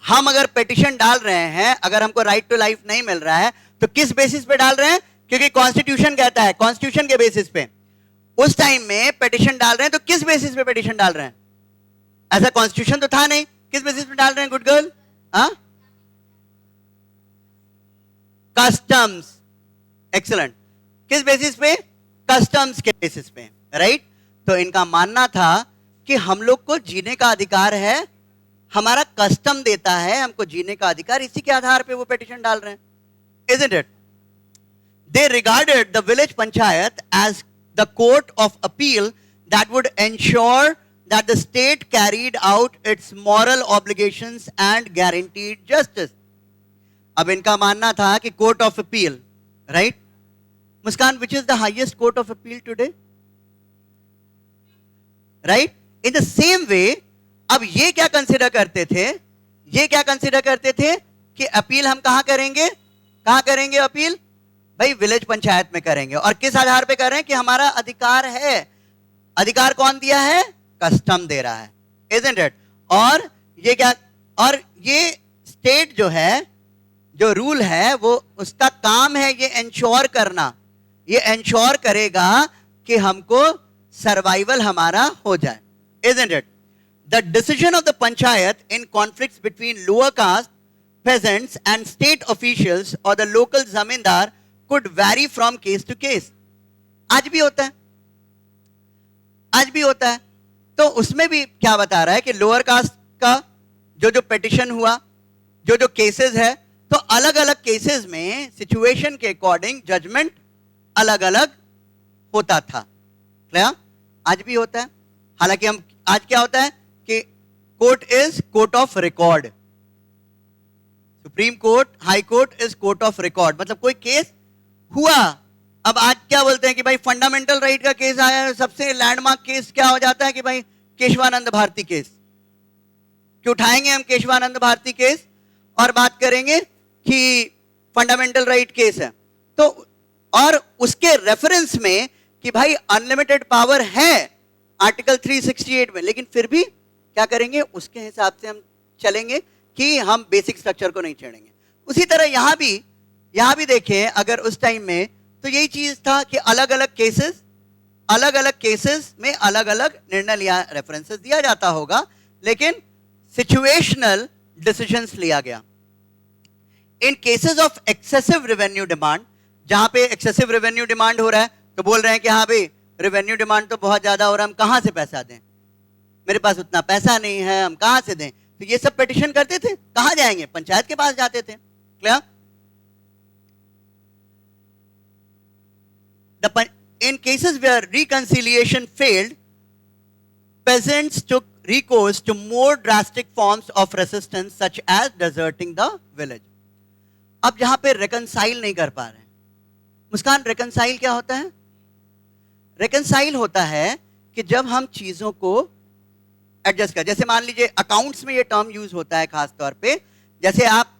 हम अगर पिटीशन डाल रहे हैं, अगर हमको राइट टू लाइफ नहीं मिल रहा है, तो किस बेसिस पे डाल रहे हैं? क्योंकि कॉन्स्टिट्यूशन कहता है, कॉन्स्टिट्यूशन के बेसिस पे। उस टाइम में पिटीशन डाल रहे हैं, तो किस बेसिस पे पिटीशन डाल रहे हैं? ऐसा कॉन्स्टिट्यूशन तो था नहीं, किस बेसिस पे डाल रहे हैं गुड गर्ल? कस्टम्स। एक्सीलेंट। किस बेसिस पे? कस्टम्स के बेसिस पे, राइट? तो इनका मानना था कि हम लोग को जीने का अधिकार है, हमारा कस्टम देता है हमको जीने का अधिकार, इसी के आधार पे वो पिटीशन डाल रहे हैं, isn't it? They regarded the village panchayat as the court of appeal that would ensure that the state carried out its moral obligations and guaranteed justice. अब इनका मानना था कि court of appeal, right? Muskan, which is the highest court of appeal today? Right? In the same way, अब ये क्या कंसिडर करते थे? ये क्या कंसिडर करते थे कि अपील हम कहां करेंगे? कहां करेंगे अपील? भाई विलेज पंचायत में करेंगे। और किस आधार पे कर रहे हैं? कि हमारा अधिकार है। अधिकार कौन दिया है? कस्टम दे रहा है, isn't it? और ये क्या, और ये स्टेट जो है, जो रूल है, वो उसका काम है ये इंश्योर करना, ये इंश्योर करेगा कि हमको सर्वाइवल हमारा हो जाए, isn't it? The decision of the panchayat in conflicts between lower caste peasants and state officials or the local zamindar could vary from case to case. आज भी होता है, आज भी होता है। तो उसमें भी क्या बता रहा है कि लोअर कास्ट का जो पिटिशन हुआ, जो केसेस है, तो अलग अलग केसेस में सिचुएशन के अकॉर्डिंग जजमेंट अलग अलग होता था। क्या? आज भी होता है। हालांकि हम आज क्या होता है कि court is court of record, supreme court, high court is court of record, मतलब कोई केस हुआ। अब आज क्या बोलते हैं कि भाई फंडामेंटल राइट का केस आया है, सबसे लैंडमार्क केस क्या हो जाता है कि भाई केशवानंद भारती केस, कि उठाएंगे हम केशवानंद भारती केस और बात करेंगे कि फंडामेंटल राइट केस है। तो और उसके रेफरेंस में कि भाई अनलिमिटेड पावर है आर्टिकल 368 में, लेकिन फिर भी क्या करेंगे? उसके हिसाब से हम चलेंगे कि हम बेसिक स्ट्रक्चर को नहीं छेड़ेंगे। उसी तरह यहां भी देखें, अगर उस टाइम में तो यही चीज था कि अलग अलग केसेस में अलग अलग निर्णय लिया, रेफरेंसेस दिया जाता होगा, लेकिन सिचुएशनल डिसीजंस लिया गया। In cases of excessive revenue demand, जहां पे एक्सेसिव रेवेन्यू डिमांड हो रहा है, तो बोल रहे हैं कि हाँ भाई रेवेन्यू डिमांड तो बहुत ज्यादा हो रहा है, हम कहां से पैसा दें, मेरे पास उतना पैसा नहीं है, हम कहां से दें? तो ये सब पिटीशन करते थे, कहां जाएंगे? पंचायत के पास जाते थे। Clear? In cases where reconciliation failed, peasants took recourse to more drastic forms of resistance such as deserting the village. अब जहां पे reconcile नहीं कर पा रहे हैं, मुस्कान, reconcile क्या होता है? reconcile होता है कि जब हम चीजों को एडजस्ट कर, जैसे मान लीजिए अकाउंट्स में ये टर्म यूज होता है खास तौर पे, जैसे आप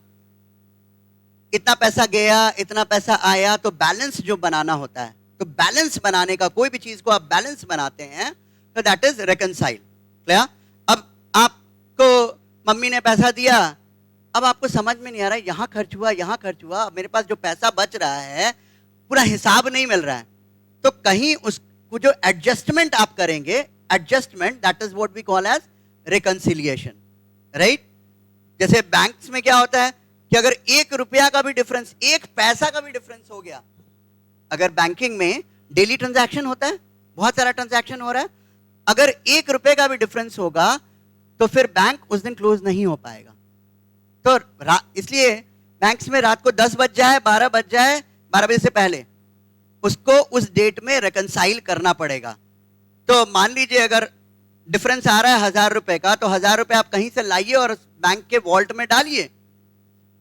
इतना पैसा गया, इतना पैसा आया, तो बैलेंस जो बनाना होता है, तो बैलेंस बनाने का, कोई भी चीज को आप बैलेंस बनाते हैं, तो दैट इज रेकनसाइल। क्लियर? अब आपको मम्मी ने पैसा दिया, अब आपको समझ में नहीं आ रहा है, यहां खर्च हुआ, यहां खर्च हुआ, अब मेरे पास जो पैसा बच रहा है पूरा हिसाब नहीं मिल रहा है, तो कहीं उसको जो एडजस्टमेंट आप करेंगे, adjustment, that is what we call as reconciliation, right? जैसे बैंक्स में क्या होता है कि अगर 1 रुपया का भी डिफरेंस, 1 पैसा का भी डिफरेंस हो गया, अगर बैंकिंग में डेली ट्रांजैक्शन होता है, बहुत सारा ट्रांजैक्शन हो रहा है, अगर 1 रुपए का भी डिफरेंस होगा तो फिर बैंक उस दिन क्लोज नहीं हो पाएगा। तो इसलिए बैंक्स में रात को 10 बज जाए, 12 बज जाए, 12 बजे से पहले उसको उस डेट में रिकंसाइल करना पड़ेगा। तो मान लीजिए अगर डिफरेंस आ रहा है 1000 रुपए का, तो 1000 रुपए आप कहीं से लाइए और बैंक के वॉल्ट में डालिए,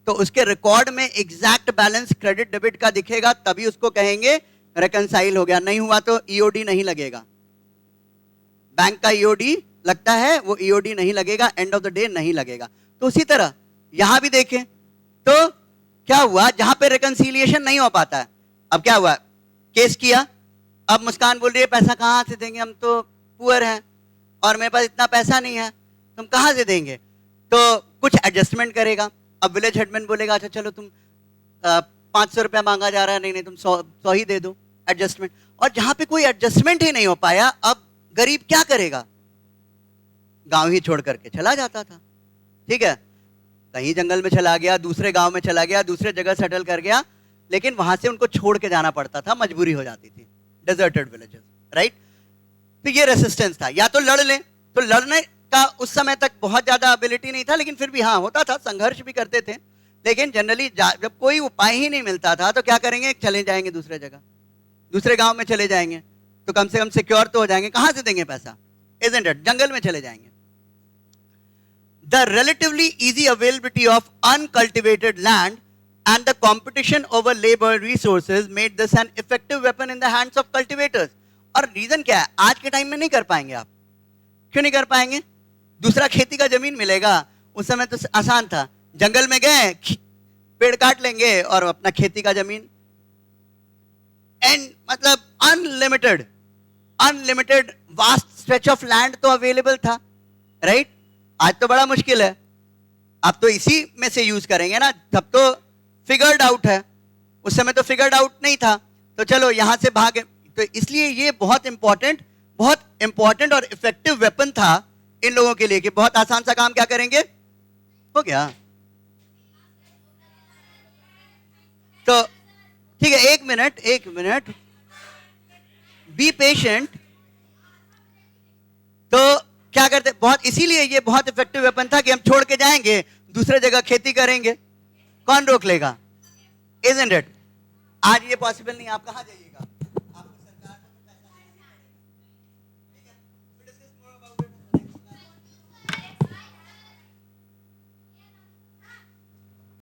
तो उसके रिकॉर्ड में एग्जैक्ट बैलेंस क्रेडिट डेबिट का दिखेगा, तभी उसको कहेंगे रिकंसाइल हो गया। नहीं हुआ तो ईओडी नहीं लगेगा। बैंक का ईओडी लगता है, वो ईओडी नहीं लगेगा, एंड ऑफ द डे नहीं लगेगा। तो उसी तरह यहां भी देखें तो क्या हुआ, जहां पे रिकंसिलिएशन नहीं हो पाता है, अब क्या हुआ, केस किया, अब मुस्कान बोल रही है पैसा कहां से देंगे, हम तो पुअर हैं और मेरे पास इतना पैसा नहीं है, तुम कहां से देंगे, तो कुछ एडजस्टमेंट करेगा। अब विलेज हेडमैन बोलेगा अच्छा चलो तुम 500 रुपया मांगा जा रहा है, नहीं नहीं तुम 100 ही दे दो, एडजस्टमेंट। और जहां पे कोई एडजस्टमेंट ही नहीं हो पाया, अब गरीब क्या करेगा, गांव ही छोड़ करके चला जाता था। ठीक है, कहीं जंगल में चला गया, दूसरे गांव में चला गया, दूसरे जगह सेटल कर गया, लेकिन वहां से उनको छोड़ के जाना पड़ता था, मजबूरी हो जाती थी, डेजर्टेड विलेजेस, राइट। तो ये रेसिस्टेंस था, या तो लड़ ले, तो लड़ने का उस समय तक बहुत ज्यादा एबिलिटी नहीं था, लेकिन फिर भी हाँ होता था, संघर्ष भी करते थे, लेकिन जनरली जब कोई उपाय ही नहीं मिलता था तो क्या करेंगे, चले जाएंगे दूसरे जगह, दूसरे गांव में चले जाएंगे, तो कम से कम सिक्योर तो हो जाएंगे, कहां से देंगे पैसा, इजंट इट, जंगल में चले जाएंगे। The relatively easy availability of uncultivated land and the competition over labor resources made this an effective weapon in the hands of cultivators. और रीजन क्या है, आज के टाइम में नहीं कर पाएंगे आप, क्यों नहीं कर पाएंगे, दूसरा खेती का जमीन मिलेगा, उस समय तो आसान था, जंगल में गए पेड़ काट लेंगे और अपना खेती का जमीन, एंड मतलब unlimited unlimited vast stretch of land तो अवेलेबल था, राइट। आज तो बड़ा मुश्किल है, आप तो इसी में से यूज करेंगे ना, तब तो फिगर्ड आउट है, उस समय तो फिगर्ड आउट नहीं था, तो चलो यहां से भागे। तो इसलिए ये बहुत इंपॉर्टेंट और इफेक्टिव वेपन था इन लोगों के लिए कि बहुत आसान सा काम क्या करेंगे, हो गया। तो ठीक है, एक मिनट, बी पेशेंट। तो क्या करते, बहुत इसीलिए ये बहुत इफेक्टिव वेपन था कि हम छोड़ के जाएंगे, दूसरे जगह खेती करेंगे, कौन रोक लेगा, इजंट इट। आज ये पॉसिबल नहीं, आप कहां जाइएगा,